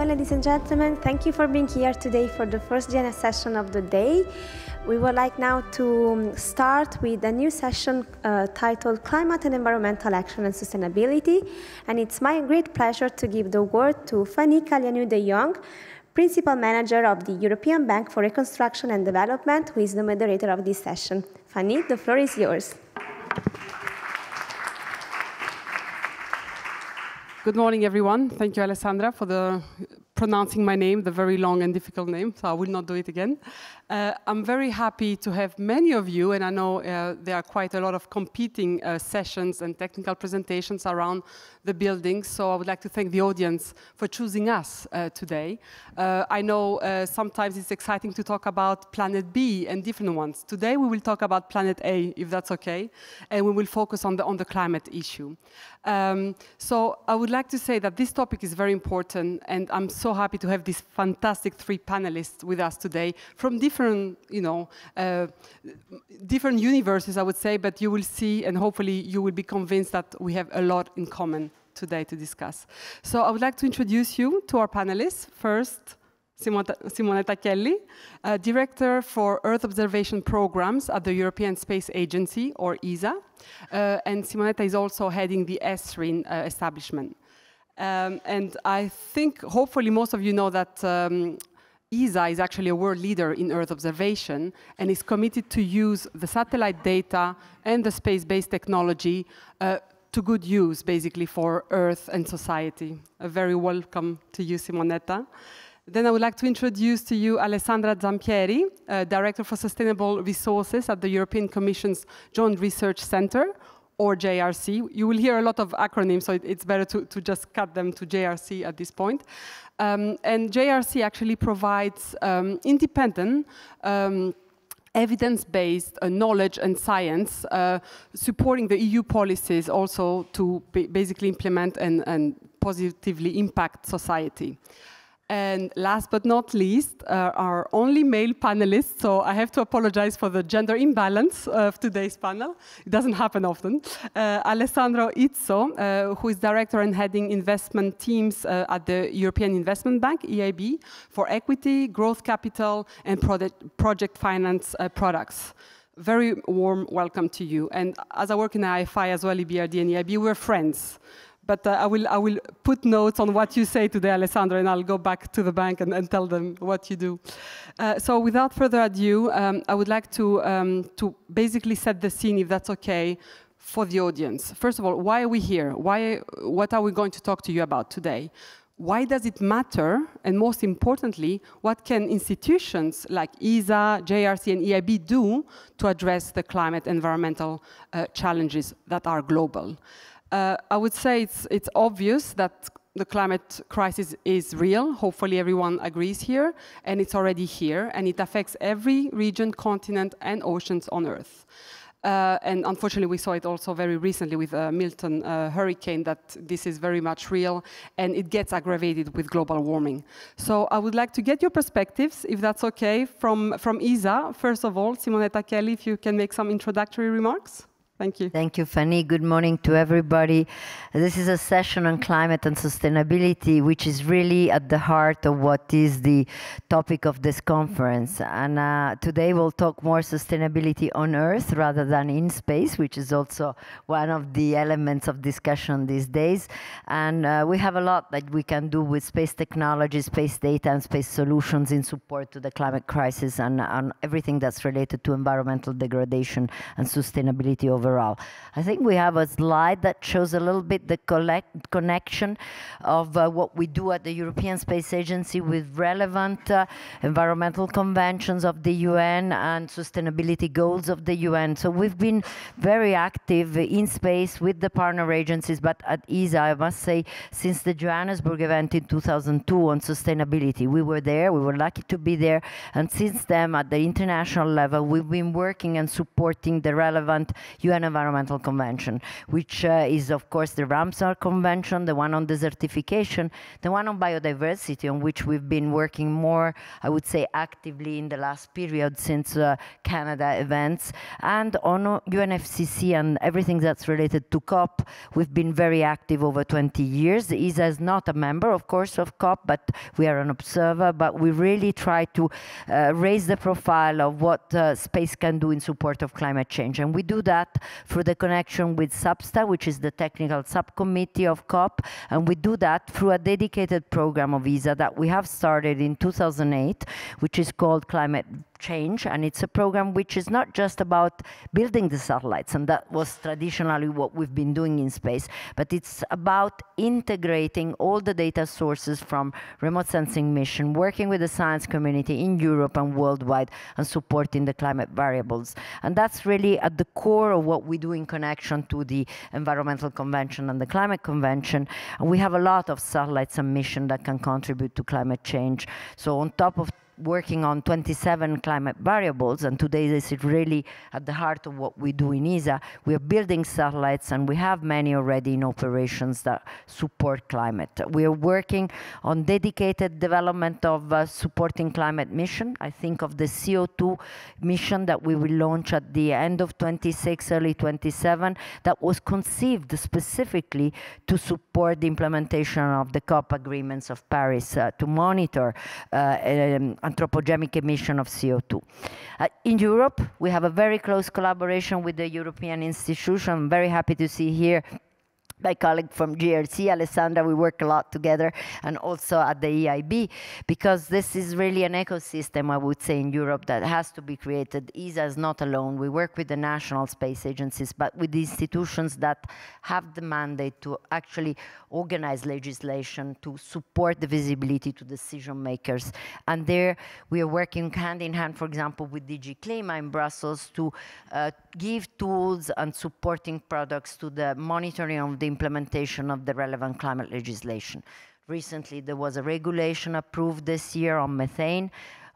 ladies and gentlemen. Thank you for being here today for the first GNF session of the day. We would like now to start with a new session titled Climate and Environmental Action and Sustainability. And it's my great pleasure to give the word to Fanny Calianu de Jong, Principal Manager of the European Bank for Reconstruction and Development, who is the moderator of this session. Fanny, the floor is yours. Good morning, everyone. Thank you, Alessandra, for pronouncing my name, the very long and difficult name, so I will not do it again. I'm very happy to have many of you, and I know there are quite a lot of competing sessions and technical presentations around the building, so I would like to thank the audience for choosing us today. I know sometimes it's exciting to talk about Planet B and different ones. Today we will talk about Planet A, if that's okay, and we will focus on the climate issue. So I would like to say that this topic is very important, and I'm so happy to have these fantastic three panelists with us today from different, different universes, I would say, but you will see, and hopefully you will be convinced that we have a lot in common today to discuss. So I would like to introduce you to our panelists. First, Simonetta Kelly, Director for Earth Observation Programs at the European Space Agency, or ESA. And Simonetta is also heading the ESRIN establishment. And I think, hopefully, most of you know that ESA is actually a world leader in Earth observation and is committed to use the satellite data and the space-based technology to good use, basically, for Earth and society. A very welcome to you, Simonetta. Then I would like to introduce to you Alessandra Zampieri, Director for Sustainable Resources at the European Commission's Joint Research Center, or JRC. You will hear a lot of acronyms, so it's better to just cut them to JRC at this point. And JRC actually provides independent, evidence-based knowledge and science supporting the EU policies also to basically implement and positively impact society. And last but not least, our only male panelist, so I have to apologize for the gender imbalance of today's panel. It doesn't happen often. Alessandro Izzo, who is Director and heading investment teams at the European Investment Bank, EIB, for equity, growth capital, and project finance products. Very warm welcome to you. And as I work in IFI as well, EBRD and EIB, we're friends. But I will put notes on what you say today, Alessandro, and I'll go back to the bank and tell them what you do. So without further ado, I would like to basically set the scene, if that's okay, for the audience. First of all, why are we here? What are we going to talk to you about today? Why does it matter? And most importantly, what can institutions like ESA, JRC, and EIB do to address the climate environmental challenges that are global? I would say it's obvious that the climate crisis is real. Hopefully everyone agrees here, and it's already here, and it affects every region, continent, and oceans on Earth. And unfortunately, we saw it also very recently with Milton hurricane, that this is very much real, and it gets aggravated with global warming. So I would like to get your perspectives, if that's okay, from ESA. First of all, Simonetta Kelly, if you can make some introductory remarks. Thank you. Thank you, Fanny. Good morning to everybody. This is a session on climate and sustainability, which is really at the heart of what is the topic of this conference. And today we'll talk more sustainability on Earth rather than in space, which is also one of the elements of discussion these days. And we have a lot that we can do with space technology, space data, and space solutions in support to the climate crisis and everything that's related to environmental degradation and sustainability overall. I think we have a slide that shows a little bit the connection of what we do at the European Space Agency with relevant environmental conventions of the UN and sustainability goals of the UN. So we've been very active in space with the partner agencies, but at ESA, I must say, since the Johannesburg event in 2002 on sustainability, we were there, we were lucky to be there, and since then, at the international level, we've been working and supporting the relevant UN UN Environmental Convention, which is, of course, the Ramsar Convention, the one on desertification, the one on biodiversity, on which we've been working more, I would say, actively in the last period since Canada events, and on UNFCCC and everything that's related to COP. We've been very active over 20 years. ESA is not a member, of course, of COP, but we are an observer, but we really try to raise the profile of what space can do in support of climate change. And we do that through the connection with SABSTA, which is the technical subcommittee of COP, and we do that through a dedicated program of ESA that we have started in 2008, which is called Climate Change, and it's a program which is not just about building the satellites, and that was traditionally what we've been doing in space, but it's about integrating all the data sources from remote sensing mission, working with the science community in Europe and worldwide, and supporting the climate variables. And that's really at the core of what we do in connection to the Environmental Convention and the Climate Convention. And we have a lot of satellites and missions that can contribute to climate change. So on top of working on 27 climate variables, and today this is really at the heart of what we do in ESA. We are building satellites, and we have many already in operations that support climate. We are working on dedicated development of supporting climate mission. I think of the CO2 mission that we will launch at the end of 26, early 27, that was conceived specifically to support the implementation of the COP agreements of Paris to monitor anthropogenic emission of CO2. In Europe, we have a very close collaboration with the European institution. I'm very happy to see here my colleague from GRC, Alessandra. We work a lot together, and also at the EIB, because this is really an ecosystem, I would say, in Europe that has to be created. ESA is not alone. We work with the national space agencies, but with the institutions that have the mandate to actually organize legislation to support the visibility to decision makers. And there we are working hand in hand, for example, with DG Klima in Brussels to give tools and supporting products to the monitoring of the implementation of the relevant climate legislation. Recently, there was a regulation approved this year on methane.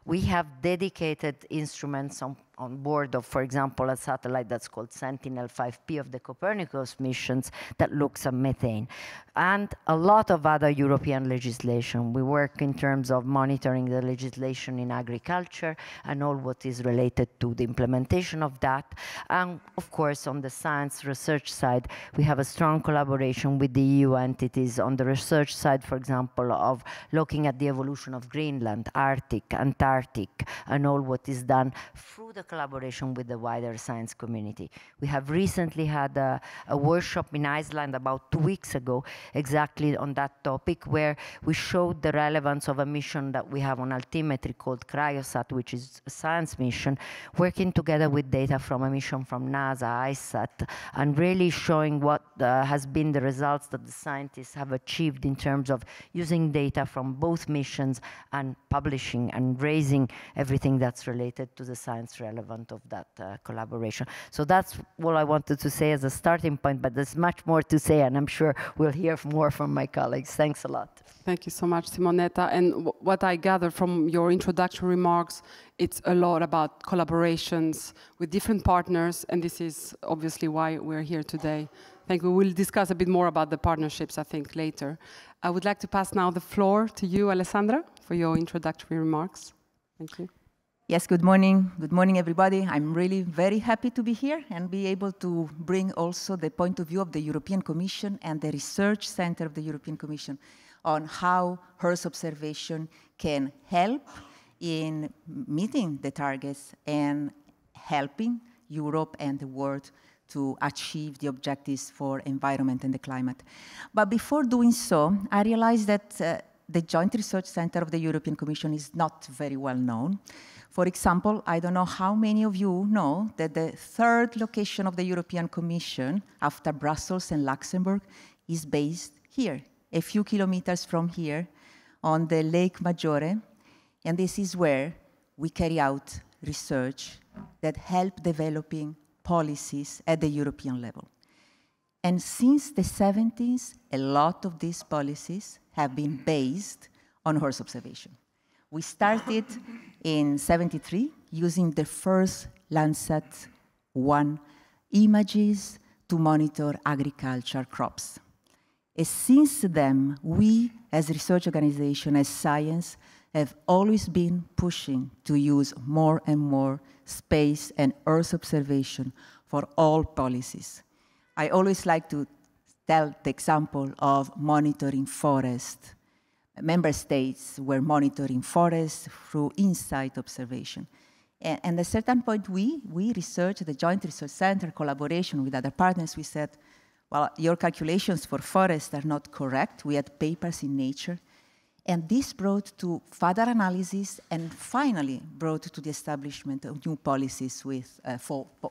We have dedicated instruments on board of, for example, a satellite that's called Sentinel-5P of the Copernicus missions that looks at methane. And a lot of other European legislation. We work in terms of monitoring the legislation in agriculture and all what is related to the implementation of that. And of course, on the science research side, we have a strong collaboration with the EU entities on the research side, for example, of looking at the evolution of Greenland, Arctic, Antarctic, and all what is done through the collaboration with the wider science community. We have recently had a workshop in Iceland about 2 weeks ago, exactly on that topic, where we showed the relevance of a mission that we have on altimetry called Cryosat, which is a science mission, working together with data from a mission from NASA, ISAT, and really showing what has been the results that the scientists have achieved in terms of using data from both missions and publishing and raising everything that's related to the science relevant of that collaboration. So that's what I wanted to say as a starting point, but there's much more to say, and I'm sure we'll hear more from my colleagues. Thanks a lot. Thank you so much, Simonetta. And what I gather from your introductory remarks, it's a lot about collaborations with different partners, and this is obviously why we're here today. I think we will discuss a bit more about the partnerships, I think, later. I would like to pass now the floor to you, Alessandra, for your introductory remarks. Thank you. Yes, good morning. Good morning, everybody. I'm really very happy to be here and be able to bring also the point of view of the European Commission and the Research Center of the European Commission on how Earth observation can help in meeting the targets and helping Europe and the world to achieve the objectives for environment and the climate. But before doing so, I realized that the Joint Research Center of the European Commission is not very well known. For example, I don't know how many of you know that the third location of the European Commission after Brussels and Luxembourg is based here, a few kilometers from here on the Lake Maggiore. And this is where we carry out research that help developing policies at the European level. And since the 70s, a lot of these policies have been based on Earth observation. We started in '73 using the first Landsat 1 images to monitor agriculture crops. And since then, we as research organization, as science, have always been pushing to use more and more space and Earth observation for all policies. I always like to tell the example of monitoring forest. Member states were monitoring forests through in-site observation. And at a certain point, we researched, the Joint Research Center, collaboration with other partners, we said, well, your calculations for forests are not correct. We had papers in Nature. And this brought to further analysis and finally brought to the establishment of new policies with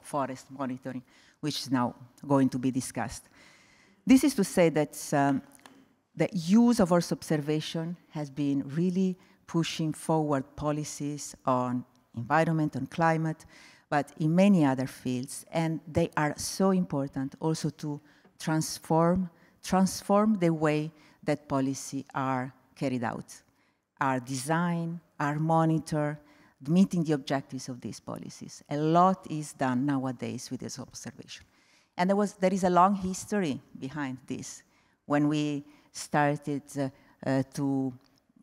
forest monitoring, which is now going to be discussed. This is to say that the use of Earth observation has been really pushing forward policies on environment, on climate, but in many other fields. And they are so important also to transform the way that policy are carried out, are designed, are monitored, meeting the objectives of these policies. A lot is done nowadays with this observation. And there is a long history behind this. When we started in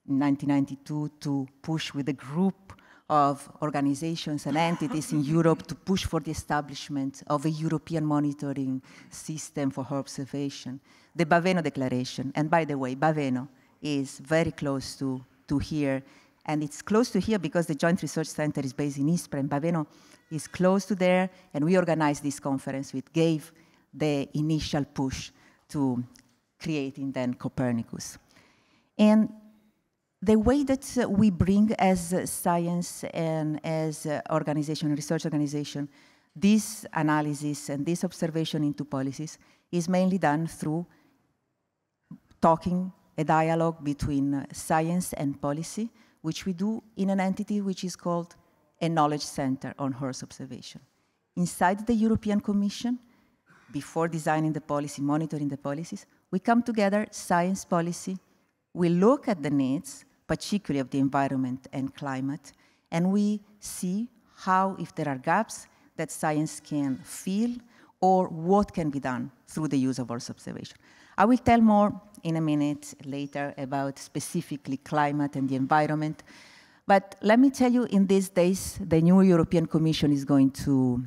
1992 to push with a group of organizations and entities in Europe to push for the establishment of a European monitoring system for Earth observation, the Baveno Declaration. And by the way, Baveno is very close to here. And it's close to here because the Joint Research Center is based in Ispra, and Baveno is close to there. And we organized this conference, which gave the initial push to creating then Copernicus. And the way that we bring as science and as organization, research organization, this analysis and this observation into policies is mainly done through talking, a dialogue between science and policy, which we do in an entity which is called a knowledge center on Earth observation. Inside the European Commission, before designing the policy, monitoring the policies, we come together, science policy, we look at the needs, particularly of the environment and climate, and we see how, if there are gaps, that science can fill, or what can be done through the use of Earth observation. I will tell more in a minute later about specifically climate and the environment, but let me tell you, in these days, the new European Commission is going to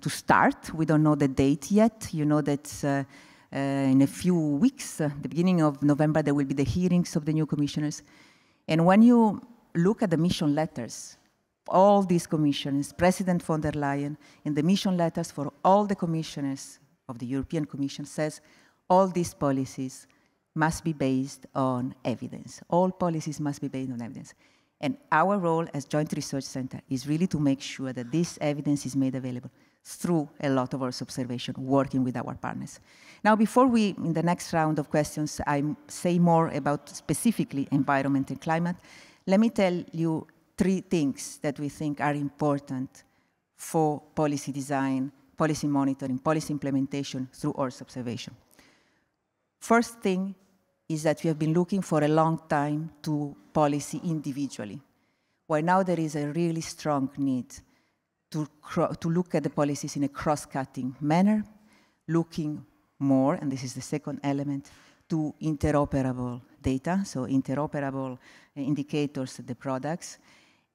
start. We don't know the date yet. You know that in a few weeks, the beginning of November, there will be the hearings of the new commissioners. And when you look at the mission letters, all these commissioners, President von der Leyen, in the mission letters for all the commissioners of the European Commission says, all these policies must be based on evidence. All policies must be based on evidence. And our role as Joint Research Center is really to make sure that this evidence is made available through a lot of Earth observation, working with our partners. Now, before we, in the next round of questions, I say more about specifically environment and climate, let me tell you 3 things that we think are important for policy design, policy monitoring, policy implementation through Earth observation. First thing is that we have been looking for a long time to policy individually, while now there is a really strong need to look at the policies in a cross-cutting manner, looking more, and this is the second element, to interoperable data, so interoperable indicators of the products.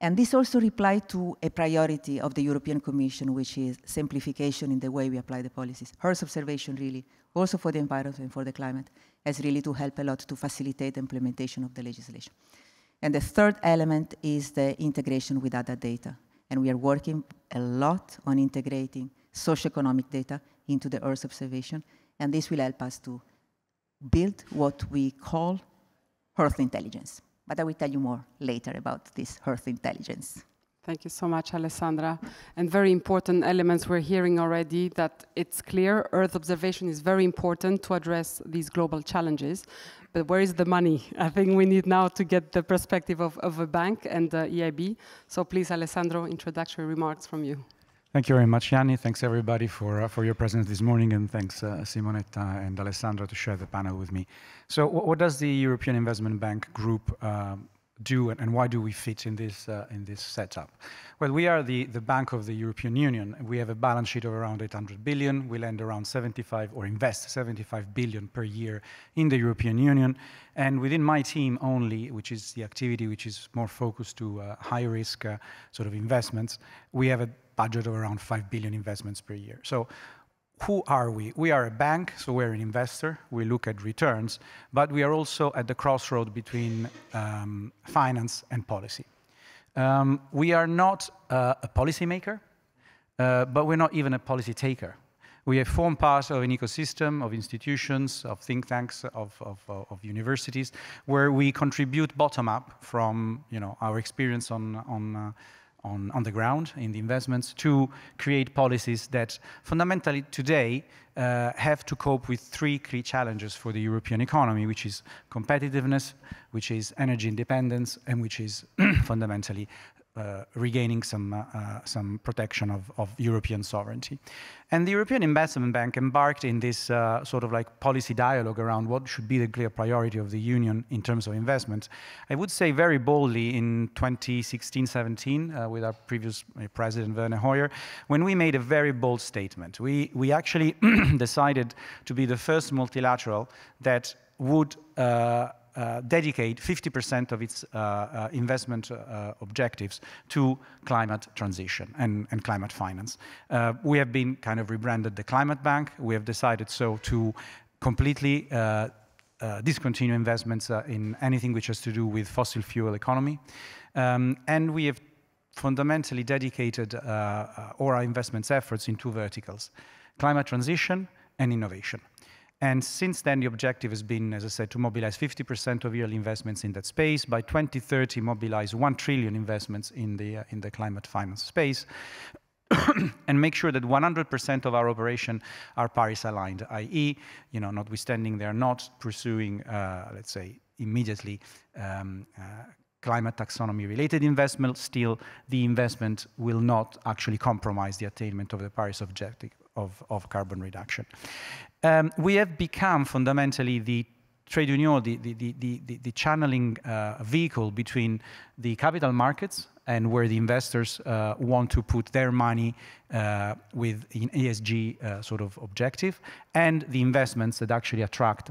And this also replies to a priority of the European Commission, which is simplification in the way we apply the policies. Earth observation really, also for the environment and for the climate, has really to help a lot to facilitate the implementation of the legislation. And the third element is the integration with other data. And we are working a lot on integrating socioeconomic data into the Earth observation. And this will help us to build what we call Earth intelligence. But I will tell you more later about this Earth intelligence. Thank you so much, Alessandra. And very important elements we're hearing already, that it's clear Earth observation is very important to address these global challenges. But where is the money? I think we need now to get the perspective of a bank and the EIB. So please, Alessandro, introductory remarks from you. Thank you very much, Yanni. Thanks, everybody, for your presence this morning. And thanks, Simonetta and Alessandro, to share the panel with me. So what does the European Investment Bank Group do and why do we fit in this setup? Well, we are the Bank of the European Union. We have a balance sheet of around 800 billion. We lend around 75 or invest 75 billion per year in the European Union. And within my team only, which is the activity which is more focused to high risk sort of investments, we have a budget of around 5 billion investments per year. So who are we? We are a bank, so we're an investor. We look at returns, but we are also at the crossroad between finance and policy. We are not a policymaker, but we're not even a policy taker. We have formed part of an ecosystem of institutions, of think tanks, of universities, where we contribute bottom up from our experience on the ground in the investments to create policies that fundamentally today have to cope with three key challenges for the European economy, which is competitiveness, which is energy independence, and which is fundamentally regaining some protection of European sovereignty. And the European Investment Bank embarked in this sort of like policy dialogue around what should be the clear priority of the Union in terms of investment. I would say very boldly in 2016-17 with our previous President Werner Hoyer, when we made a very bold statement. We actually decided to be the first multilateral that would dedicate 50% of its investment objectives to climate transition and climate finance. We have been kind of rebranded the Climate Bank. We have decided so to completely discontinue investments in anything which has to do with fossil fuel economy. And we have fundamentally dedicated all our investments efforts in two verticals: climate transition and innovation. And since then, the objective has been, as I said, to mobilize 50% of yearly investments in that space. By 2030, mobilize 1 trillion investments in the climate finance space, and make sure that 100% of our operation are Paris aligned, i.e., notwithstanding they are not pursuing, let's say, immediately climate taxonomy related investment, still the investment will not actually compromise the attainment of the Paris objective of carbon reduction. We have become fundamentally the trade union, the channeling vehicle between the capital markets and where the investors want to put their money with an ESG sort of objective, and the investments that actually attract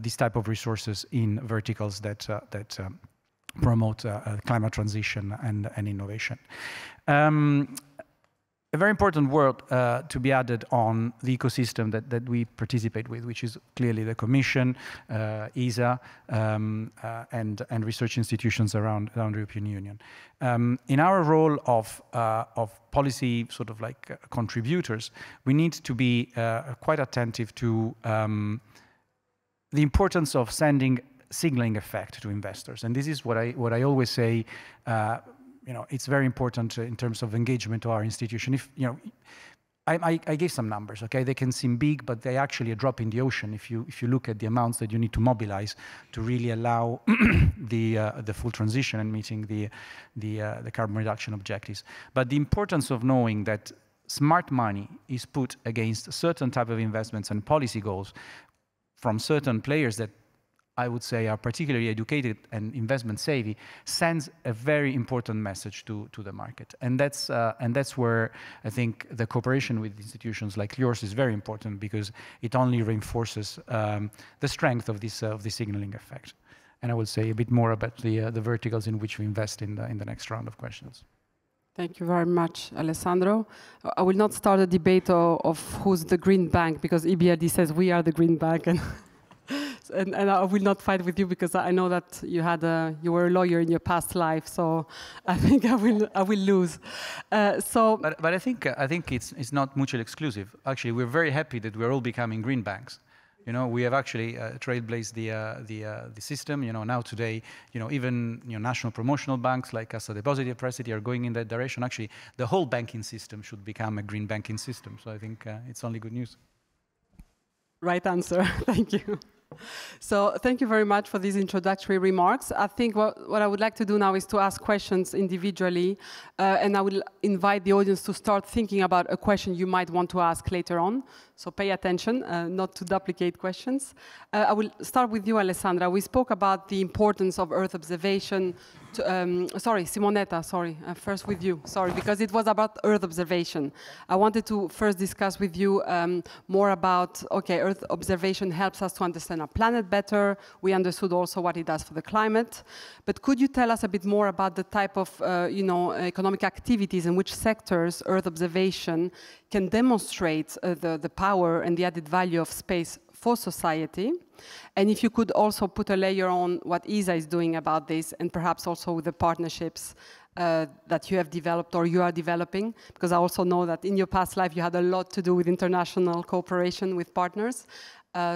this type of resources in verticals that promote climate transition and innovation. A very important word to be added on the ecosystem that we participate with, which is clearly the Commission, ESA, and research institutions around the European Union. In our role of policy sort of like contributors, we need to be quite attentive to the importance of sending signaling effect to investors. And this is what I always say. It's very important in terms of engagement of our institution. If I gave some numbers, okay? They can seem big, but they actually a drop in the ocean if you look at the amounts that you need to mobilize to really allow the full transition and meeting the carbon reduction objectives. But the importance of knowing that smart money is put against certain type of investments and policy goals from certain players that I would say are particularly educated and investment savvy, sends a very important message to the market. And that's where I think the cooperation with institutions like yours is very important, because it only reinforces the strength of this signaling effect. And I will say a bit more about the verticals in which we invest in the next round of questions. Thank you very much, Alessandro. I will not start a debate of who's the green bank, because EBRD says we are the green bank, and I will not fight with you, because I know that you were a lawyer in your past life, so I think I will lose. But I think it's not mutually exclusive. Actually, we're very happy that we're all becoming green banks. We have actually trailblazed the system. Now today, even national promotional banks like Cassa Depositi e Prestiti are going in that direction. Actually, the whole banking system should become a green banking system. So I think it's only good news. Right answer. Thank you. So thank you very much for these introductory remarks. I think what I would like to do now is to ask questions individually, and I will invite the audience to start thinking about a question you might want to ask later on. So pay attention, not to duplicate questions. I will start with you, Alessandra. We spoke about the importance of Earth observation. Sorry, Simonetta, sorry. First with you, sorry, because it was about Earth observation. I wanted to first discuss with you more about, okay, Earth observation helps us to understand our planet better. We understood also what it does for the climate. But could you tell us a bit more about the type of, economic activities in which sectors Earth observation can demonstrate the power and the added value of space for society? And if you could also put a layer on what ESA is doing about this, and perhaps also with the partnerships that you have developed or you are developing, because I also know that in your past life you had a lot to do with international cooperation with partners.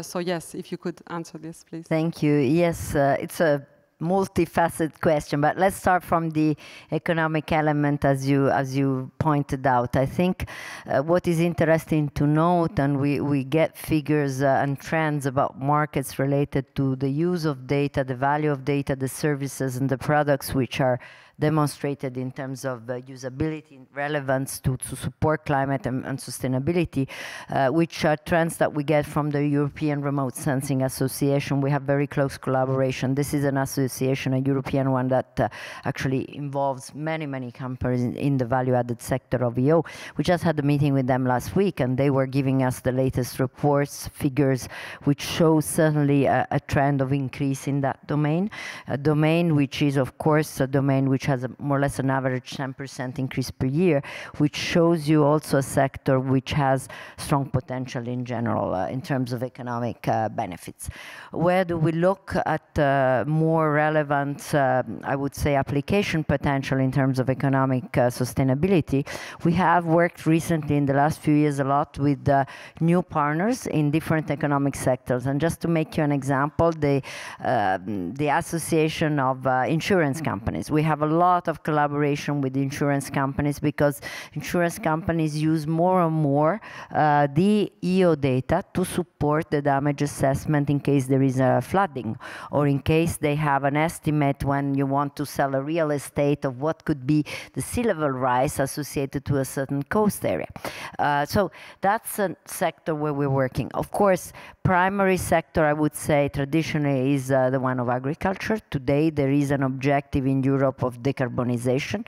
So yes, if you could answer this, please. Thank you. Yes, it's a multifaceted question, but let's start from the economic element as you pointed out. I think what is interesting to note, and we get figures and trends about markets related to the use of data, the value of data, the services and the products which are demonstrated in terms of usability and relevance to support climate and sustainability, which are trends that we get from the European Remote Sensing Association. We have very close collaboration. This is an association, a European one, that actually involves many companies in the value-added sector of EO. We just had a meeting with them last week, and they were giving us the latest reports, figures, which show certainly a trend of increase in that domain. A domain which is, of course, a domain which has more or less an average 10% increase per year, which shows you also a sector which has strong potential in general in terms of economic benefits. Where do we look at more relevant, I would say, application potential in terms of economic sustainability? We have worked recently in the last few years a lot with new partners in different economic sectors. And just to make you an example, the Association of Insurance Companies. We have a lot of collaboration with insurance companies because insurance companies use more and more the EO data to support the damage assessment in case there is a flooding, or in case they have an estimate when you want to sell a real estate of what could be the sea level rise associated to a certain coast area. So that's a sector where we're working. Of course, primary sector, I would say, traditionally is the one of agriculture. Today, there is an objective in Europe of decarbonization.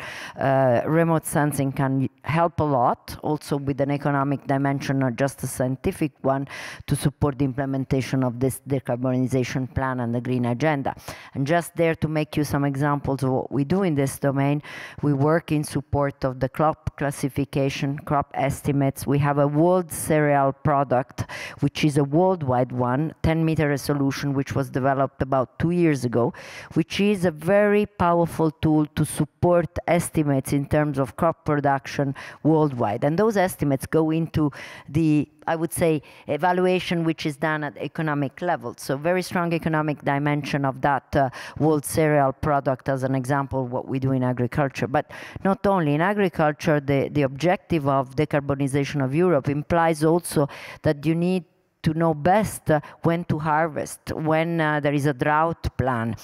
Remote sensing can help a lot, also with an economic dimension, not just a scientific one, to support the implementation of this decarbonization plan and the green agenda. And just there to make you some examples of what we do in this domain, we work in support of the crop classification, crop estimates. We have a world cereal product, which is a worldwide one, 10-meter resolution, which was developed about 2 years ago, which is a very powerful tool to support estimates in terms of crop production worldwide. And those estimates go into the, I would say, evaluation which is done at economic level. So very strong economic dimension of that world cereal product as an example of what we do in agriculture. But not only in agriculture, the objective of decarbonization of Europe implies also that you need to know best when to harvest, when there is a drought plan,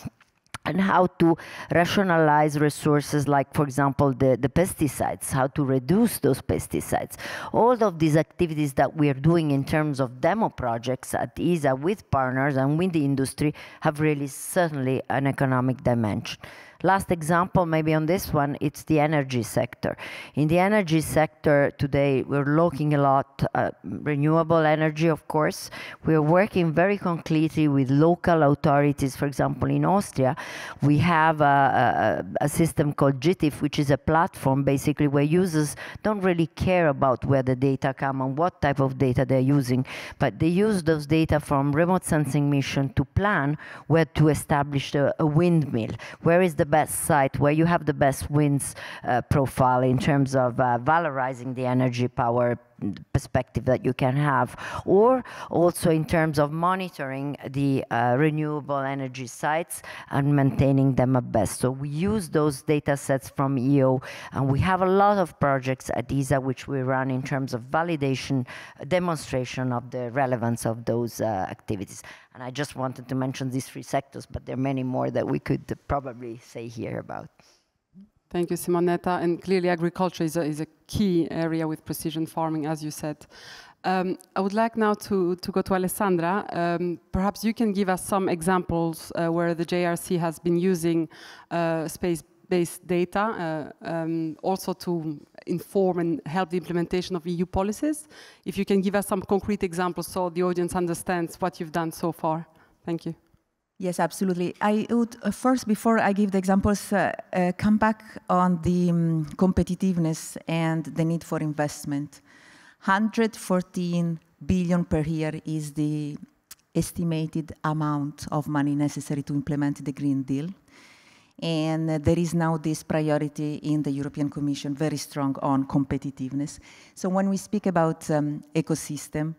and how to rationalize resources like, for example, the pesticides, how to reduce those pesticides. All of these activities that we are doing in terms of demo projects at ESA with partners and with the industry have really certainly an economic dimension. Last example, maybe on this one, it's the energy sector. In the energy sector today, we're looking a lot at renewable energy, of course. We're working very concretely with local authorities. For example, in Austria, we have a system called GNF, which is a platform basically where users don't really care about where the data come and what type of data they're using, but they use those data from remote sensing mission to plan where to establish a windmill. Where is the best site, where you have the best winds profile in terms of valorizing the energy power perspective that you can have, or also in terms of monitoring the renewable energy sites and maintaining them at best. So we use those data sets from EO, and we have a lot of projects at ESA which we run in terms of validation, demonstration of the relevance of those activities. And I just wanted to mention these 3 sectors, but there are many more that we could probably say here about. Thank you, Simonetta. And clearly agriculture is a key area with precision farming, as you said. I would like now to go to Alessandra. Perhaps you can give us some examples where the JRC has been using space-based data also to inform and help the implementation of EU policies. If you can give us some concrete examples so the audience understands what you've done so far. Thank you. Yes, absolutely. I would first, before I give the examples, come back on the competitiveness and the need for investment. 114 billion per year is the estimated amount of money necessary to implement the Green Deal. And there is now this priority in the European Commission, very strong on competitiveness. So when we speak about ecosystem,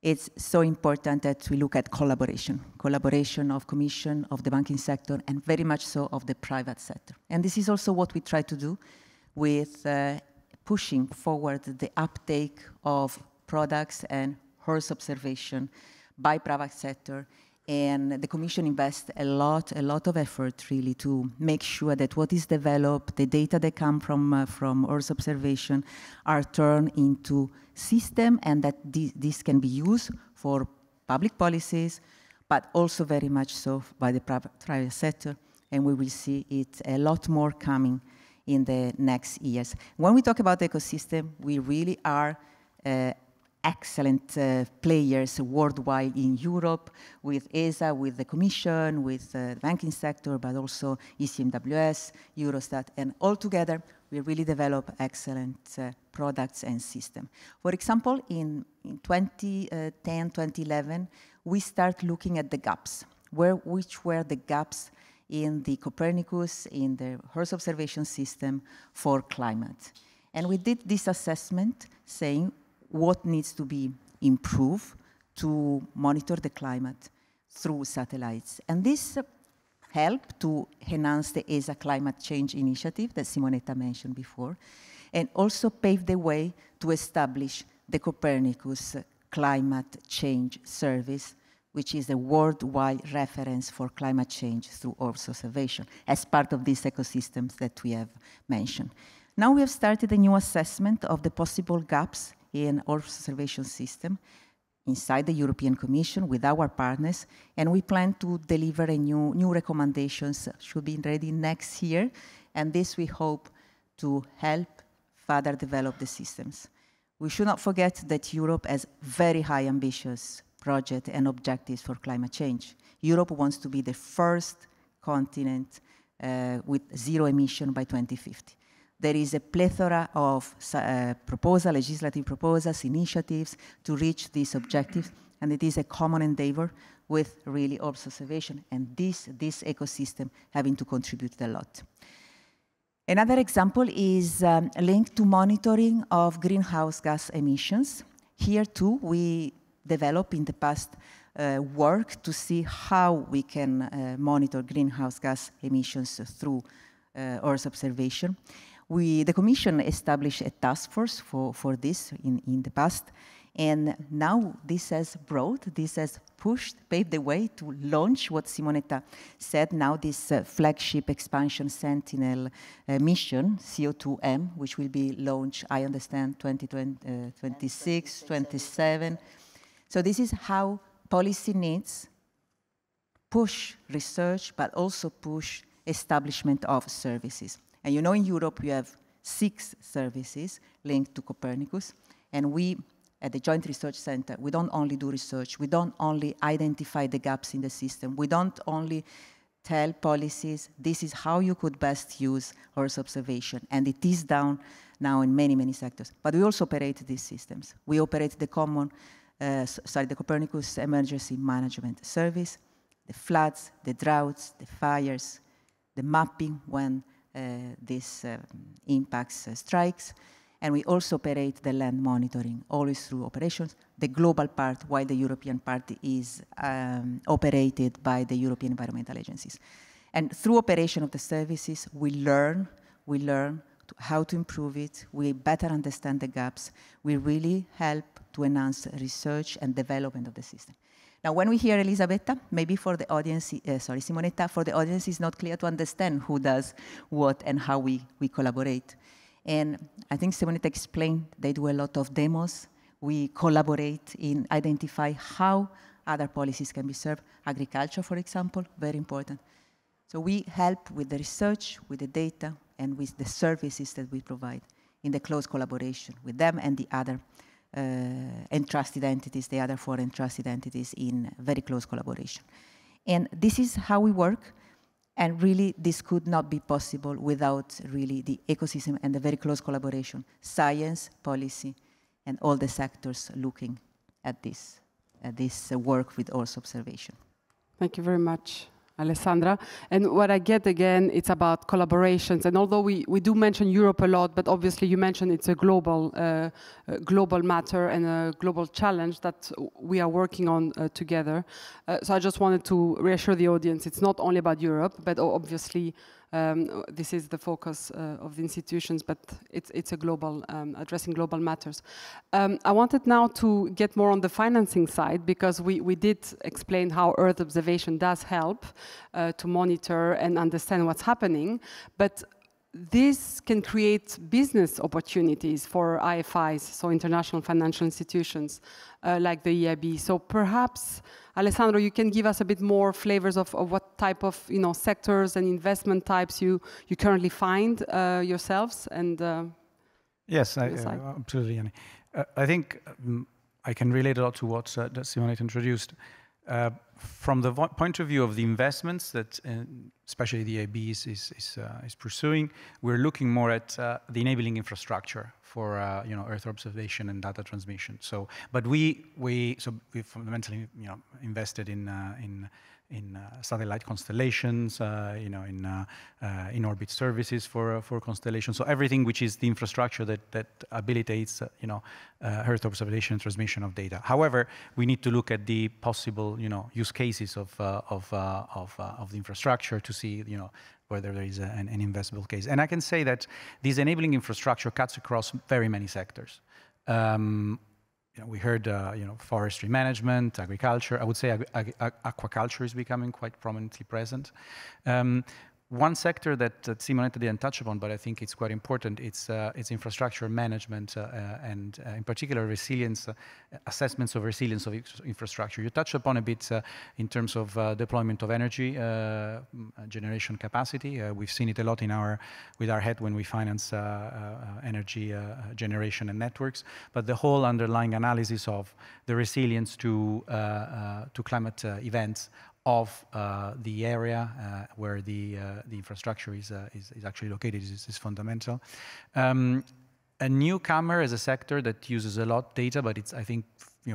it's so important that we look at collaboration of Commission, of the banking sector, and very much so of the private sector. And this is also what we try to do with pushing forward the uptake of products and Earth observation by private sector. And the Commission invests a lot of effort really to make sure that what is developed, the data that come from Earth observation are turned into system, and that this can be used for public policies, but also very much so by the private sector. And we will see it a lot more coming in the next years. When we talk about ecosystem, we really are excellent players worldwide in Europe, with ESA, with the Commission, with the banking sector, but also ECMWS, Eurostat, and all together we really develop excellent products and systems. For example, in 2010, 2011, we start looking at the gaps, which were the gaps in the Copernicus, in the Earth observation system for climate. And we did this assessment saying what needs to be improved to monitor the climate through satellites. And this helped to enhance the ESA climate change initiative that Simonetta mentioned before, and also paved the way to establish the Copernicus Climate Change Service, which is a worldwide reference for climate change through Earth observation, as part of these ecosystems that we have mentioned. Now we have started a new assessment of the possible gaps in Earth observation system inside the European Commission with our partners, and we plan to deliver a new recommendations, should be ready next year, and this we hope to help further develop the systems. We should not forget that Europe has very high ambitious projects and objectives for climate change. Europe wants to be the first continent with zero emission by 2050. There is a plethora of legislative proposals, initiatives to reach these objectives, and it is a common endeavor with really Earth observation, and this ecosystem having to contribute a lot. Another example is linked to monitoring of greenhouse gas emissions. Here too, we developed in the past work to see how we can monitor greenhouse gas emissions through Earth observation. The Commission established a task force for this in the past, and now this has paved the way to launch what Simonetta said, now this flagship expansion Sentinel mission, CO2M, which will be launched, I understand, 2026, 27. So this is how policy needs push research, but also push establishment of services. And you know, in Europe, we have 6 services linked to Copernicus. And we, at the Joint Research Center, we don't only do research. We don't only identify the gaps in the system. We don't only tell policies, this is how you could best use Earth observation. And it is down now in many, many sectors. But we also operate these systems. We operate the the Copernicus Emergency Management Service, the floods, the droughts, the fires, the mapping when these impacts strikes, And we also operate the land monitoring, always through operations, the global part, while the European part is operated by the European environmental agencies. And through operation of the services, we learn how to improve it, we better understand the gaps, we really help to enhance research and development of the system. Now, when we hear Elisabetta, maybe for the audience, Simonetta, for the audience it's not clear to understand who does what and how we collaborate. And I think Simonetta explained they do a lot of demos. We collaborate in identify how other policies can be served. Agriculture, for example, very important. So we help with the research, with the data, and with the services that we provide in the close collaboration with them and the other entrusted entities, the other foreign entrusted entities in very close collaboration. And this is how we work. And really, this could not be possible without really the ecosystem and the very close collaboration, science, policy, and all the sectors looking at this work with Earth observation. Thank you very much, Alessandra. And what I get again, it's about collaborations. And although we do mention Europe a lot, but obviously you mentioned it's a global matter and a global challenge that we are working on together. So I just wanted to reassure the audience, it's not only about Europe, but obviously this is the focus of the institutions, but it's a global, addressing global matters. I wanted now to get more on the financing side, because we did explain how Earth observation does help to monitor and understand what's happening, but this can create business opportunities for IFIs, so international financial institutions like the EIB. So perhaps, Alessandro, you can give us a bit more flavors of what type of sectors and investment types you currently find yourselves. And yes, absolutely, Yanni. I think I can relate a lot to what Simonetta introduced. From the point of view of the investments that especially the EIB is pursuing, we're looking more at the enabling infrastructure for Earth observation and data transmission. So, but we fundamentally invested in satellite constellations, in orbit services for constellations. So everything which is the infrastructure that habilitates Earth observation and transmission of data. However, we need to look at the possible use cases of the infrastructure to see whether there is an investable case. And I can say that this enabling infrastructure cuts across very many sectors. We heard, forestry management, agriculture. I would say aquaculture is becoming quite prominently present. One sector that Simonetta didn't touch upon, but I think it's quite important, it's infrastructure management and in particular resilience, assessments of resilience of infrastructure. You touched upon a bit in terms of deployment of energy generation capacity. We've seen it a lot with our head when we finance energy generation and networks, but the whole underlying analysis of the resilience to climate events of the area where the infrastructure is actually located is fundamental. A newcomer as a sector that uses a lot data, but it's, I think,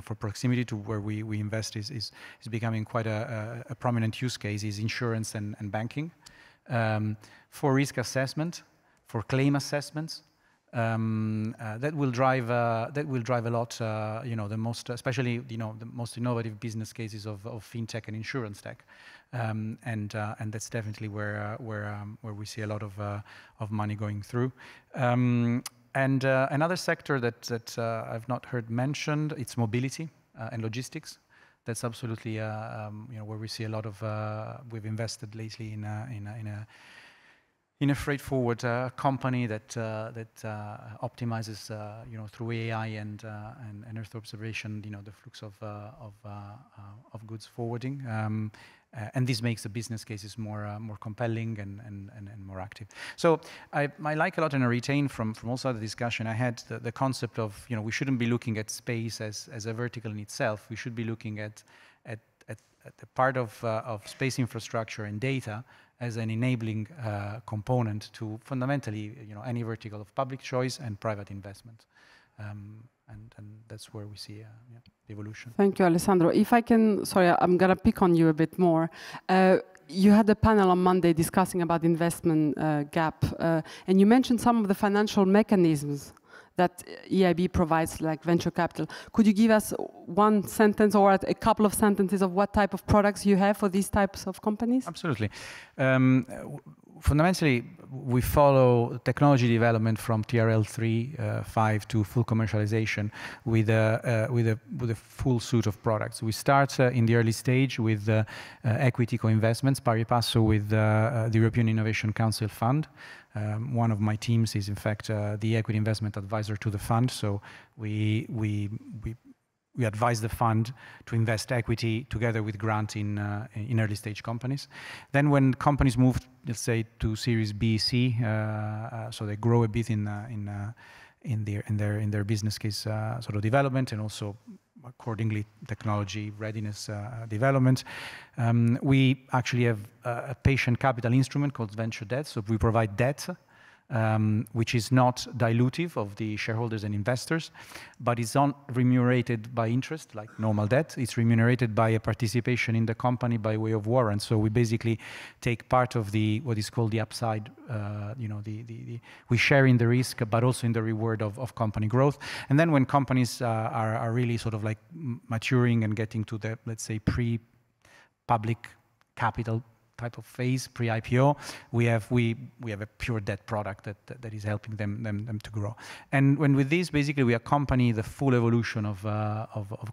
for proximity to where we invest is becoming quite a prominent use case, is insurance and banking. For risk assessment, for claim assessments, that will drive a lot. The most, especially the most innovative business cases of fintech and insurance tech, and that's definitely where we see a lot of money going through. And another sector that I've not heard mentioned, it's mobility and logistics. That's absolutely where we see a lot of. We've invested lately in a freight forward company that optimizes through AI and Earth observation the flux of goods forwarding, and this makes the business cases more compelling and more active. So I like a lot, and I retain from also the discussion I had the concept of we shouldn't be looking at space as a vertical in itself. We should be looking at the part of space infrastructure and data as an enabling component to fundamentally any vertical of public choice and private investment, and that's where we see the evolution. Thank you, Alessandro. If I can, sorry, I'm gonna pick on you a bit more. You had a panel on Monday discussing about investment gap, and you mentioned some of the financial mechanisms that EIB provides, like venture capital. Could you give us one sentence or a couple of sentences of what type of products you have for these types of companies? Absolutely. Fundamentally, we follow technology development from TRL 3, 5 to full commercialization with a full suite of products. We start in the early stage with equity co-investments, pari passu with the European Innovation Council Fund. One of my teams is, in fact, the equity investment advisor to the fund. So we advise the fund to invest equity together with grant in early stage companies. Then when companies move, let's say, to Series B, C, so they grow a bit in their business case sort of development, and also accordingly technology readiness development. We actually have a patient capital instrument called venture debt. So we provide debt, which is not dilutive of the shareholders and investors, but it's not remunerated by interest like normal debt. It's remunerated by a participation in the company by way of warrants. So we basically take part of the what is called the upside. We share in the risk, but also in the reward of company growth. And then when companies are really sort of like maturing and getting to the, let's say, pre-public capital type of phase, pre-IPO, we have a pure debt product that is helping them to grow. And when with this, basically, we accompany the full evolution of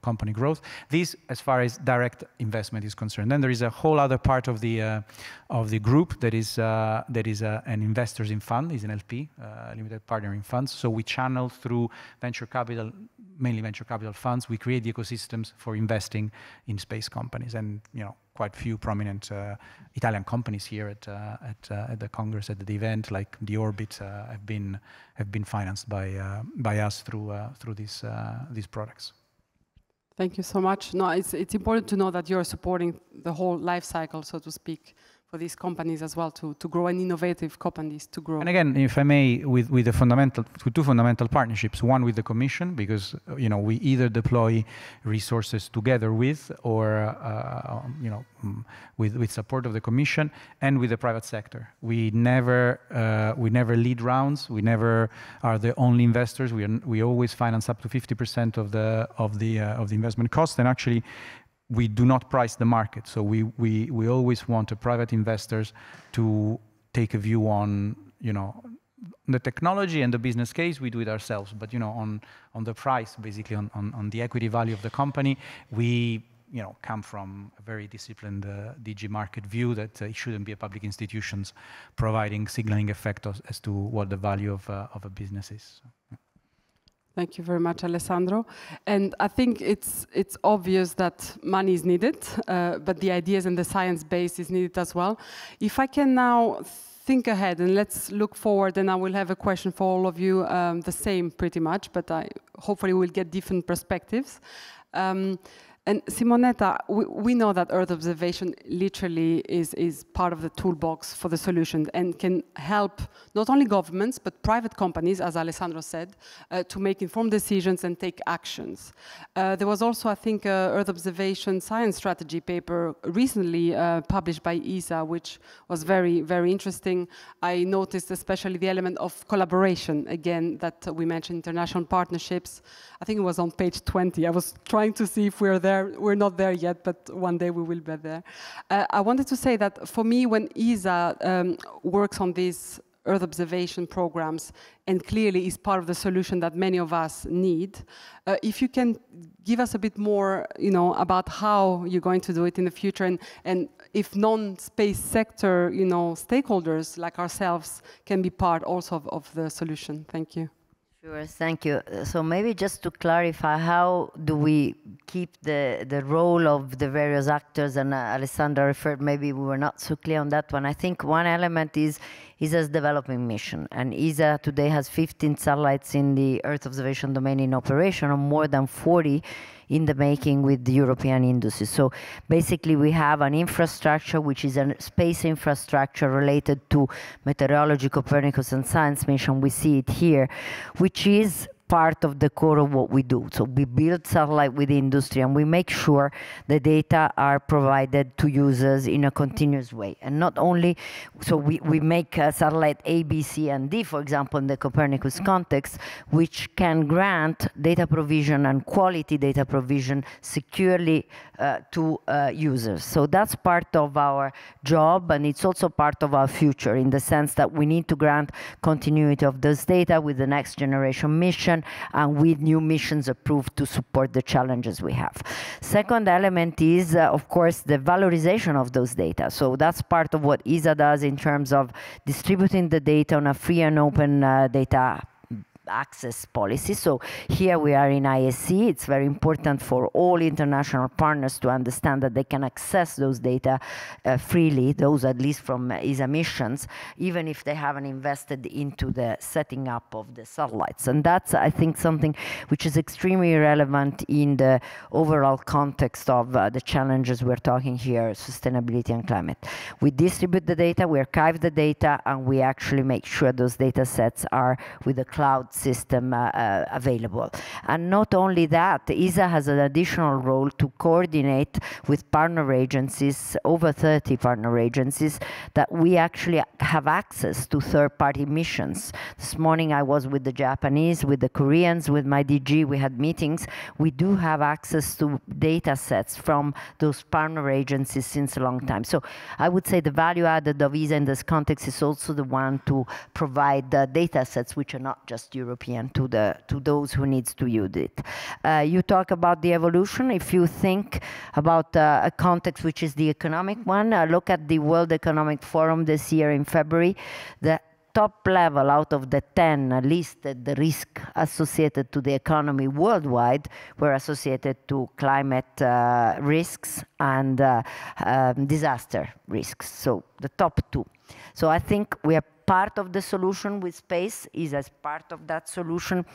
company growth. This, as far as direct investment is concerned. Then there is a whole other part of the group that is an investors in fund, is an LP, limited partnering funds. So we channel through venture capital, mainly venture capital funds. We create the ecosystems for investing in space companies, and quite few prominent Italian companies here at the Congress, at the event, like the Orbit, have been financed by us through these products. Thank you so much. No, it's important to know that you're supporting the whole life cycle, so to speak, for these companies as well to grow, and innovative companies to grow. And again, if I may, with two fundamental partnerships. One with the Commission, because we either deploy resources together with, or with support of the Commission, and with the private sector. We never lead rounds. We never are the only investors. We always finance up to 50% of the investment cost, and actually, we do not price the market. So we always want the private investors to take a view on the technology and the business case. We do it ourselves, but on the price, basically on the equity value of the company, we come from a very disciplined DG market view that it shouldn't be a public institutions providing signaling effect as to what the value of a business is. So, yeah. Thank you very much, Alessandro. And I think it's obvious that money is needed, but the ideas and the science base is needed as well. If I can now think ahead and let's look forward, and I will have a question for all of you, the same pretty much, but hopefully we'll get different perspectives. And Simonetta, we know that Earth observation literally is part of the toolbox for the solution and can help not only governments, but private companies, as Alessandro said, to make informed decisions and take actions. There was also, I think, Earth observation science strategy paper recently published by ESA, which was very, very interesting. I noticed especially the element of collaboration, again, that we mentioned, international partnerships. I think it was on page 20. I was trying to see if we're there. We're not there yet, but one day we will be there. I wanted to say that for me, when ESA works on these Earth observation programs, and clearly is part of the solution that many of us need, if you can give us a bit more, about how you're going to do it in the future, and if non-space sector, stakeholders like ourselves can be part also of the solution. Thank you. Sure, thank you. So maybe just to clarify, how do we keep the role of the various actors, and Alessandra referred, maybe we were not so clear on that one. I think one element is ESA's developing mission, and ESA today has 15 satellites in the Earth observation domain in operation, and more than 40 in the making with the European industry. So basically we have an infrastructure which is a space infrastructure related to meteorology, Copernicus and science mission. We see it here, which is part of the core of what we do. So we build satellite with the industry, and we make sure the data are provided to users in a continuous way. And not only, so we make satellite A, B, C, and D, for example, in the Copernicus context, which can grant data provision and quality data provision securely to users. So that's part of our job, and it's also part of our future, in the sense that we need to grant continuity of those data with the next generation mission and with new missions approved to support the challenges we have. Second element is, of course, the valorization of those data. So that's part of what ESA does in terms of distributing the data on a free and open data access policy. So here we are in ISC. It's very important for all international partners to understand that they can access those data freely, those at least from ESA missions, even if they haven't invested into the setting up of the satellites. And that's, I think, something which is extremely relevant in the overall context of the challenges we're talking here, sustainability and climate. We distribute the data, we archive the data, and we actually make sure those data sets are with the cloud system available. And not only that, ESA has an additional role to coordinate with partner agencies, over 30 partner agencies, that we actually have access to third-party missions. This morning I was with the Japanese, with the Koreans, with my DG, we had meetings. We do have access to data sets from those partner agencies since a long time. So I would say the value added of ESA in this context is also the one to provide the data sets which are not just European to those who needs to use it. You talk about the evolution. If you think about a context which is the economic one, look at the World Economic Forum this year in February. The top level out of the 10 listed the risk associated to the economy worldwide were associated to climate risks and disaster risks. So the top two. So I think we are part of the solution with space, is as part of that solution.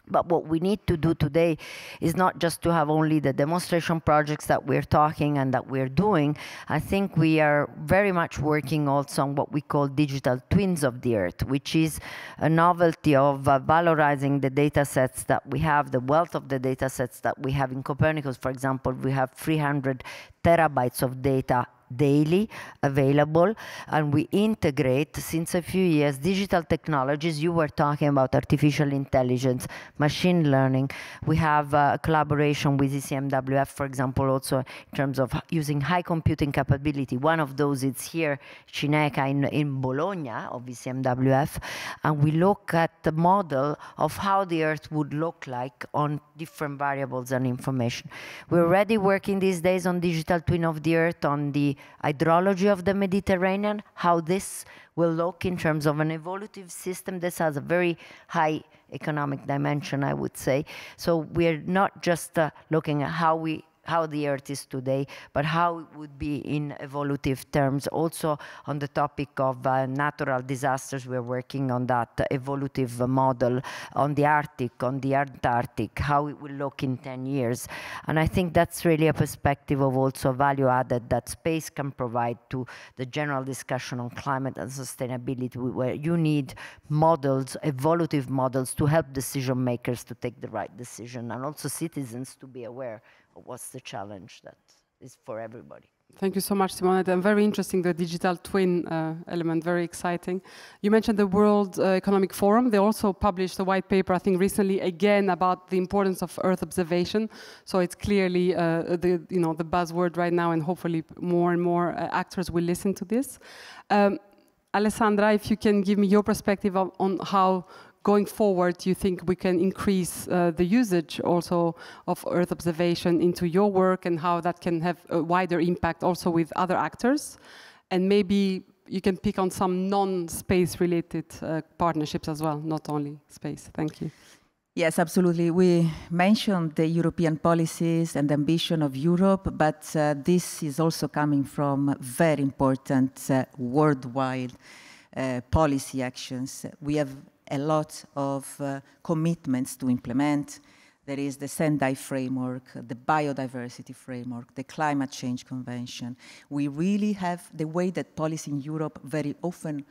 But what we need to do today is not just to have only the demonstration projects that we're talking and that we're doing. I think we are very much working also on what we call digital twins of the Earth, which is a novelty of valorizing the data sets that we have, the wealth of the data sets that we have in Copernicus. For example, we have 300 terabytes of data daily available, and we integrate since a few years digital technologies. You were talking about artificial intelligence, machine learning. We have a collaboration with ECMWF, for example, also in terms of using high computing capability. One of those is here, Cineca in Bologna of ECMWF, and we look at the model of how the Earth would look like on different variables and information. We're already working these days on digital twin of the Earth, on the hydrology of the Mediterranean, how this will look in terms of an evolutive system. This has a very high economic dimension, I would say. So we're not just looking at how the Earth is today, but how it would be in evolutive terms. Also on the topic of natural disasters, we're working on that evolutive model on the Arctic, on the Antarctic, how it will look in 10 years. And I think that's really a perspective of also value added that space can provide to the general discussion on climate and sustainability, where you need models, evolutive models, to help decision makers to take the right decision, and also citizens to be aware what's the challenge that is for everybody. Thank you so much, Simone. And very interesting, the digital twin element, very exciting. You mentioned the World Economic Forum. They also published a white paper, I think recently, again, about the importance of Earth observation. So it's clearly the buzzword right now, and hopefully more and more actors will listen to this. Alessandra, if you can give me your perspective on how going forward, you think we can increase the usage also of Earth observation into your work, and how that can have a wider impact also with other actors? And maybe you can pick on some non-space related partnerships as well, not only space. Thank you. Yes, absolutely. We mentioned the European policies and ambition of Europe, but this is also coming from very important worldwide policy actions. We have a lot of commitments to implement. There is the Sendai framework, the biodiversity framework, the climate change convention. We really have the way that policy in Europe very often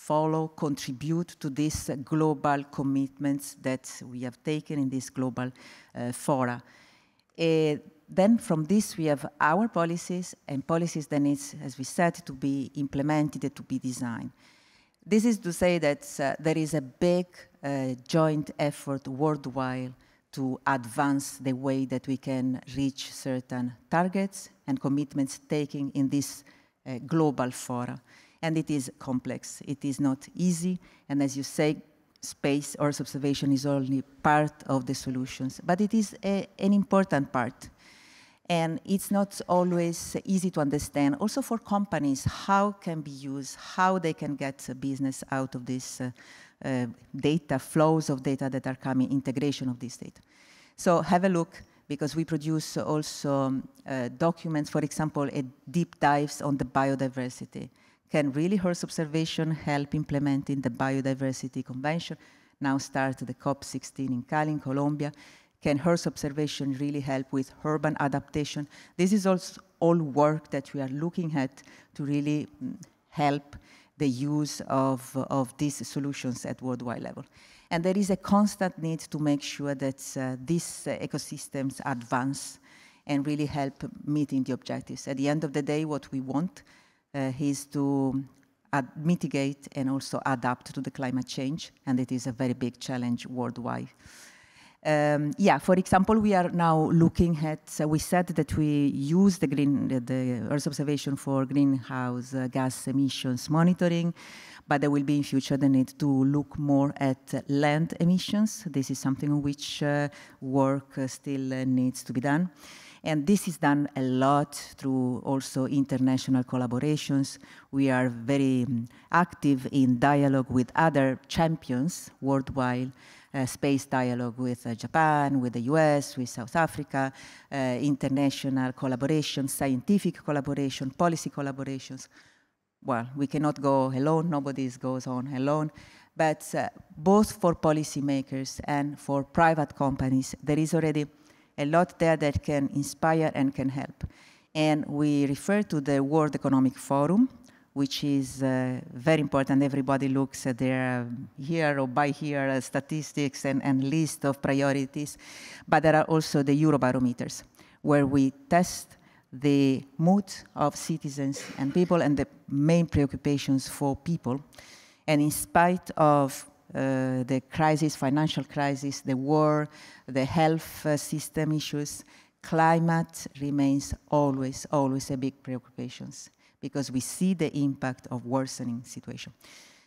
follow, contribute to these global commitments that we have taken in this global fora. Then from this we have our policies, and policies that need, as we said, to be implemented, to be designed. This is to say that there is a big joint effort worldwide to advance the way that we can reach certain targets and commitments taken in this global fora. And it is complex, it is not easy, and as you say, space Earth observation is only part of the solutions, but it is an important part. And it's not always easy to understand, also for companies, how can be used, how they can get business out of this data, flows of data that are coming, integration of this data. So have a look, because we produce also documents, for example, deep dives on the biodiversity. Can really Earth observation help implementing the Biodiversity Convention? Now start the COP16 in Cali, in Colombia. Can Earth observation really help with urban adaptation? This is also all work that we are looking at to really help the use of these solutions at worldwide level. And there is a constant need to make sure that these ecosystems advance and really help meeting the objectives. At the end of the day, what we want is to mitigate and also adapt to the climate change, and it is a very big challenge worldwide. Yeah, for example, we are now looking at, we said that we use the Earth observation for greenhouse gas emissions monitoring, but there will be in future the need to look more at land emissions. This is something on which work still needs to be done. And this is done a lot through also international collaborations. We are very active in dialogue with other champions worldwide, space dialogue with Japan, with the US, with South Africa, international collaboration, scientific collaboration, policy collaborations. Well, we cannot go alone, nobody goes on alone, but both for policymakers and for private companies, there is already a lot there that can inspire and can help. And we refer to the World Economic Forum, which is very important. Everybody looks at their here or by here statistics and list of priorities. But there are also the Eurobarometers, where we test the mood of citizens and people and the main preoccupations for people. And in spite of the crisis, financial crisis, the war, the health system issues, climate remains always a big preoccupation, because we see the impact of worsening situation.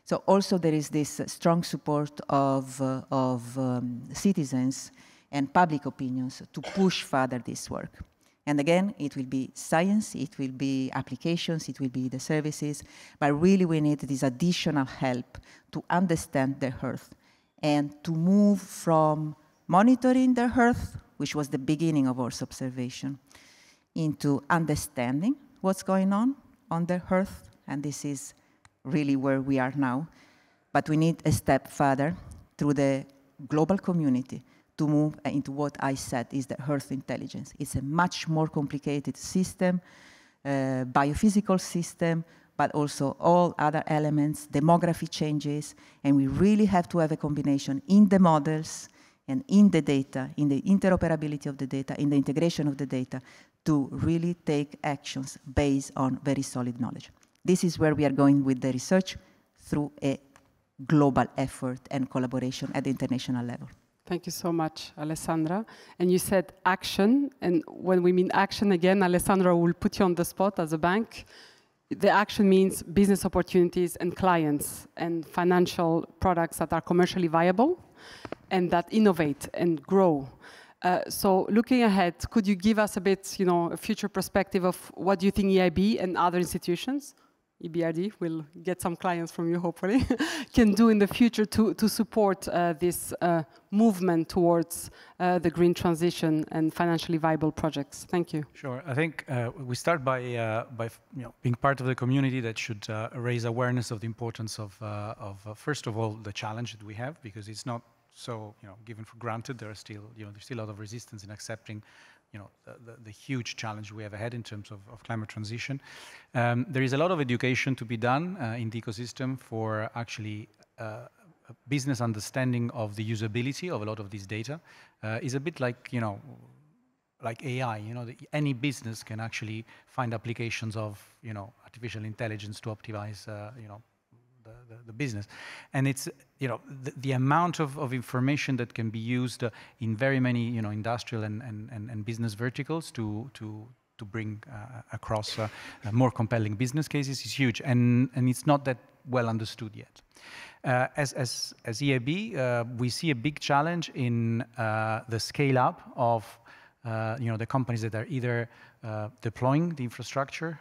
So also there is this strong support of citizens and public opinions to push further this work. And again, it will be science, it will be applications, it will be the services, but really we need this additional help to understand the Earth and to move from monitoring the Earth, which was the beginning of Earth observation, into understanding what's going on the Earth, and this is really where we are now. But we need a step further through the global community to move into what I said is the Earth intelligence. It's a much more complicated system, biophysical system, but also all other elements, demography changes, and we really have to have a combination in the models and in the data, in the interoperability of the data, in the integration of the data, to really take actions based on very solid knowledge. This is where we are going with the research, through a global effort and collaboration at the international level. Thank you so much, Alessandra. And you said action, and when we mean action, again, Alessandra will put you on the spot as a bank. The action means business opportunities and clients and financial products that are commercially viable and that innovate and grow. So looking ahead, could you give us a bit, a future perspective of what do you think EIB and other institutions, EBRD will get some clients from you, hopefully, can do in the future to support this movement towards the green transition and financially viable projects? Thank you. Sure. I think we start by being part of the community that should raise awareness of the importance of first of all, the challenge that we have, because it's not so given for granted. There are still there's still a lot of resistance in accepting the huge challenge we have ahead in terms of climate transition. There is a lot of education to be done in the ecosystem for actually business understanding of the usability of a lot of these data. Is a bit like like AI. Any business can actually find applications of artificial intelligence to optimize the business, and it's the amount of information that can be used in very many industrial and business verticals to bring across more compelling business cases is huge, and it's not that well understood yet. As EIB, we see a big challenge in the scale up of the companies that are either deploying the infrastructure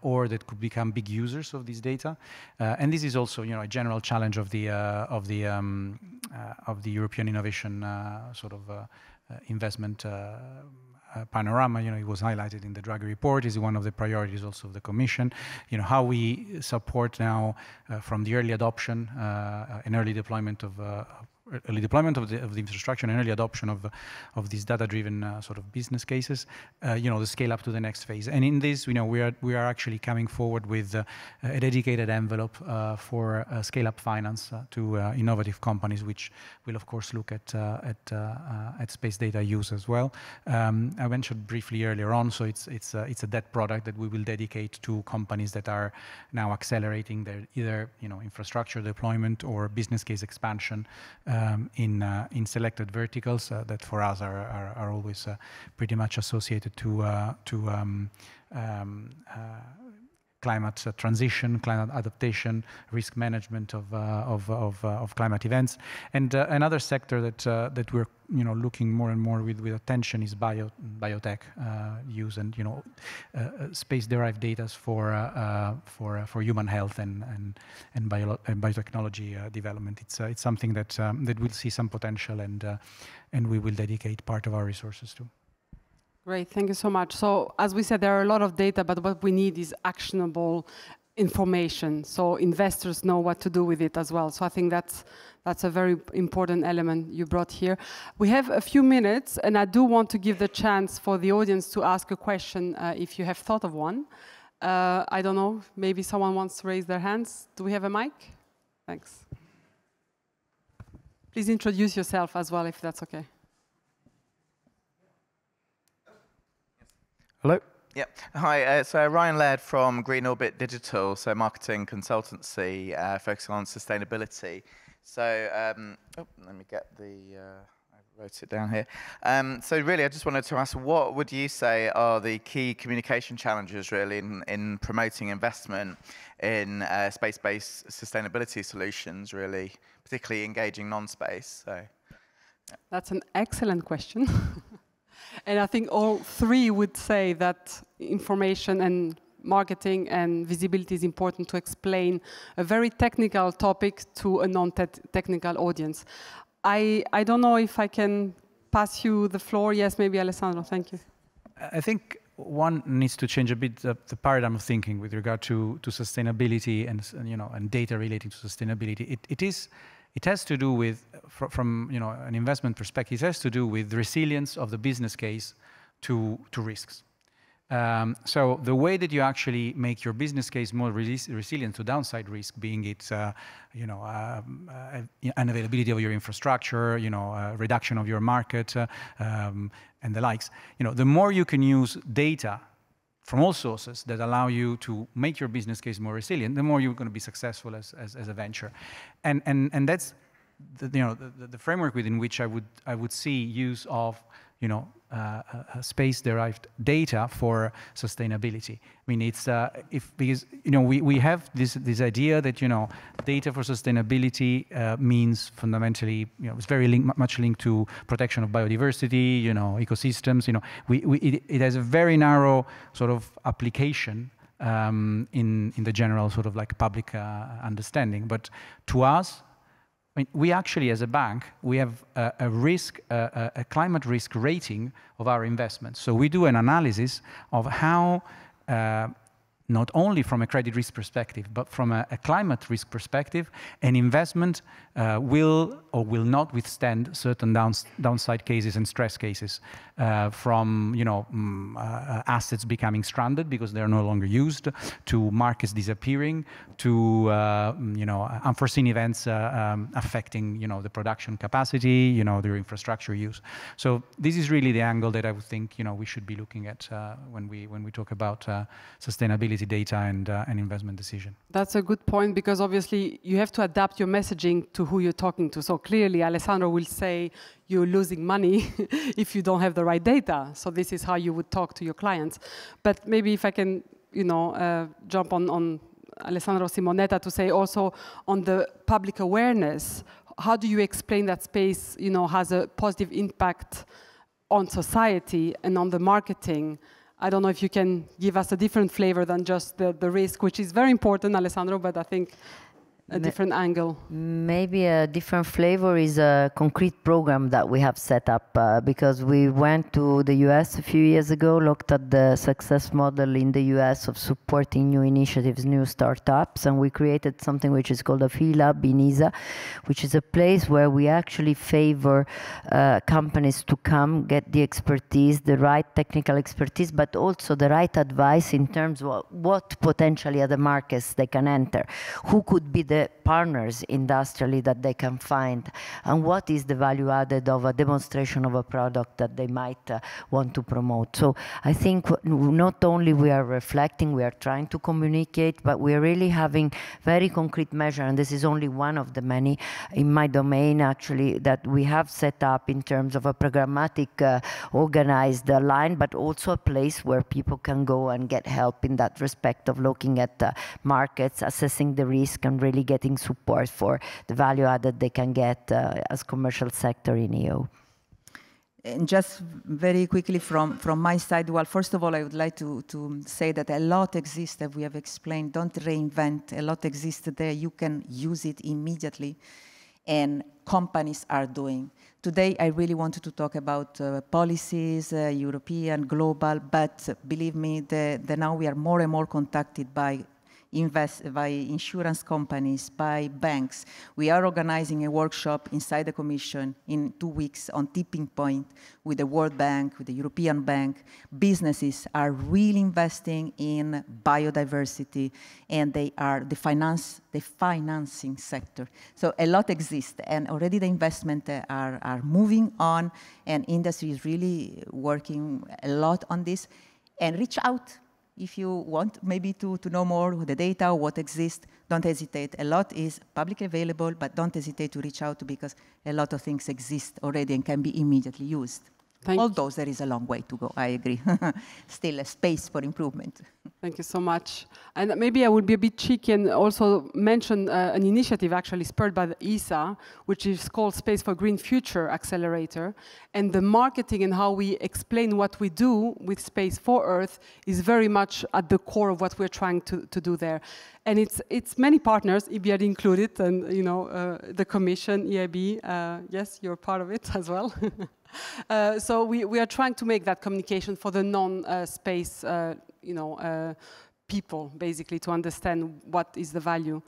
or that could become big users of this data, and this is also a general challenge of the European innovation sort of investment panorama. It was highlighted in the Draghi report. Is one of the priorities also of the Commission. How we support now from the early adoption and early deployment of the infrastructure and early adoption of these data-driven sort of business cases, the scale up to the next phase. And in this, we are actually coming forward with a dedicated envelope for scale-up finance to innovative companies, which will of course look at space data use as well. I mentioned briefly earlier on, so it's a debt product that we will dedicate to companies that are now accelerating their either infrastructure deployment or business case expansion. In selected verticals that for us are always pretty much associated to climate transition, climate adaptation, risk management of climate events, and another sector that we're looking more and more with attention is biotech use and space-derived data for human health and biotechnology development. It's something that will see some potential and we will dedicate part of our resources to. Great, thank you so much. So as we said, there are a lot of data, but what we need is actionable information, so investors know what to do with it as well. So I think that's a very important element you brought here. We have a few minutes, and I do want to give the chance for the audience to ask a question if you have thought of one. I don't know, maybe someone wants to raise their hands. Do we have a mic? Thanks. Please introduce yourself as well, if that's okay. Hello. Yeah. Hi. So Ryan Laird from Green Orbit Digital, so marketing consultancy focusing on sustainability. So let me get the. I wrote it down here. So really, I just wanted to ask, what would you say are the key communication challenges really in promoting investment in space-based sustainability solutions, really, particularly engaging non-space? So. Yeah. That's an excellent question. And I think all three would say that information and marketing and visibility is important to explain a very technical topic to a non-technical audience. I don't know if I can pass you the floor. Yes, maybe Alessandro, thank you. I think one needs to change a bit the paradigm of thinking with regard to sustainability and data relating to sustainability. It has to do with, from an investment perspective, it has to do with the resilience of the business case to risks. So the way that you actually make your business case more resilient to downside risk, being it unavailability of your infrastructure, reduction of your market, and the likes. The more you can use data from all sources that allow you to make your business case more resilient, the more you're going to be successful as a venture, and that's the framework within which I would see use of space-derived data for sustainability. I mean, it's because we have this idea that data for sustainability means fundamentally it's very much linked to protection of biodiversity, ecosystems. It has a very narrow sort of application in the general sort of like public understanding. But to us, I mean, we actually, as a bank, we have a climate risk rating of our investments. So we do an analysis of how not only from a credit risk perspective, but from a climate risk perspective, an investment will or will not withstand certain downside cases and stress cases, from assets becoming stranded because they are no longer used, to markets disappearing, to unforeseen events affecting the production capacity, their infrastructure use. So this is really the angle that I would think we should be looking at when we talk about sustainability data and investment decision. That's a good point, because obviously you have to adapt your messaging to who you're talking to. So clearly Alessandro will say you're losing money if you don't have the right data. So this is how you would talk to your clients. But maybe if I can jump on Alessandro Simonetta to say also on the public awareness, how do you explain that space has a positive impact on society and on the marketing? I don't know if you can give us a different flavor than just the risk, which is very important, Alessandro, but I think a different angle. Maybe a different flavor is a concrete program that we have set up because we went to the US a few years ago, looked at the success model in the US of supporting new initiatives, new startups, and we created something which is called a Lab in ISA, which is a place where we actually favor companies to come, get the expertise, the right technical expertise, but also the right advice in terms of what potentially are the markets they can enter, who could be the partners industrially that they can find, and what is the value added of a demonstration of a product that they might want to promote. So I think not only we are reflecting, we are trying to communicate, but we are really having very concrete measure, and this is only one of the many in my domain actually that we have set up in terms of a programmatic organized line, but also a place where people can go and get help in that respect of looking at markets, assessing the risk, and really getting support for the value added they can get as commercial sector in EU. And just very quickly from my side, well, first of all, I would like to say that a lot exists that we have explained. Don't reinvent. A lot exists there. You can use it immediately, and companies are doing. Today, I really wanted to talk about policies, European, global, but believe me, now we are more and more contacted by insurance companies, by banks. We are organizing a workshop inside the Commission in 2 weeks on tipping point with the World Bank, with the European Bank. Businesses are really investing in biodiversity, and they are the financing sector. So a lot exists, and already the investment are moving on, and industry is really working a lot on this. And reach out. If you want maybe to know more the data, what exists, don't hesitate. A lot is publicly available, but don't hesitate to reach out because a lot of things exist already and can be immediately used. Although there is a long way to go, I agree. Still a space for improvement. Thank you so much. And maybe I would be a bit cheeky and also mention an initiative actually spurred by the ESA, which is called Space for Green Future Accelerator. And the marketing and how we explain what we do with Space for Earth is very much at the core of what we're trying to do there. And it's many partners, EBRD included, and the Commission, EIB, yes, you're part of it as well. So we are trying to make that communication for the non-space, people, basically, to understand what is the value.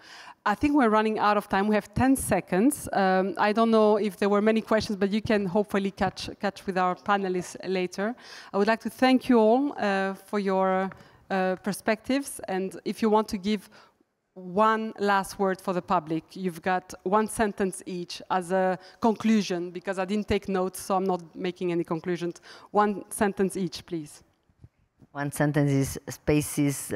I think we're running out of time. We have 10 seconds. I don't know if there were many questions, but you can hopefully catch with our panelists later. I would like to thank you all for your perspectives, and if you want to give one last word for the public. You've got 1 sentence each as a conclusion, because I didn't take notes, so I'm not making any conclusions. 1 sentence each, please. 1 sentence is spaces,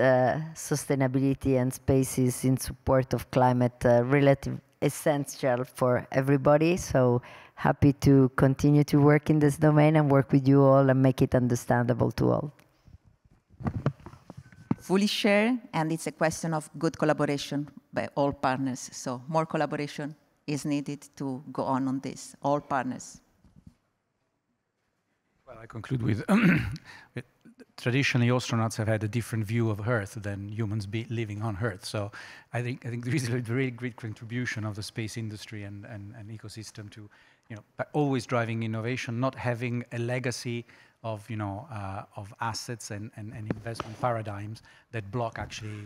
sustainability and spaces in support of climate relative essential for everybody. So happy to continue to work in this domain and work with you all and make it understandable to all. Fully share, and it's a question of good collaboration by all partners. So more collaboration is needed to go on this, all partners. Well, I conclude with, traditionally astronauts have had a different view of Earth than humans living on Earth. So I think there is a very great contribution of the space industry and ecosystem to, by always driving innovation, not having a legacy of of assets and investment paradigms that block actually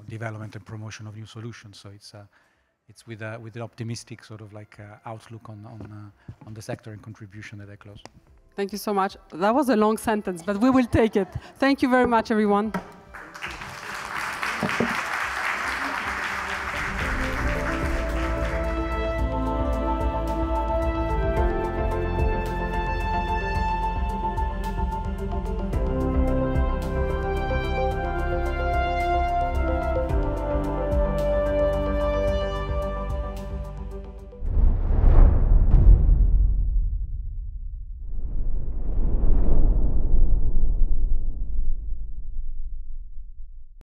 development and promotion of new solutions. So it's with an optimistic sort of like outlook on the sector and contribution that I close. Thank you so much. That was a long sentence, but we will take it. Thank you very much, everyone.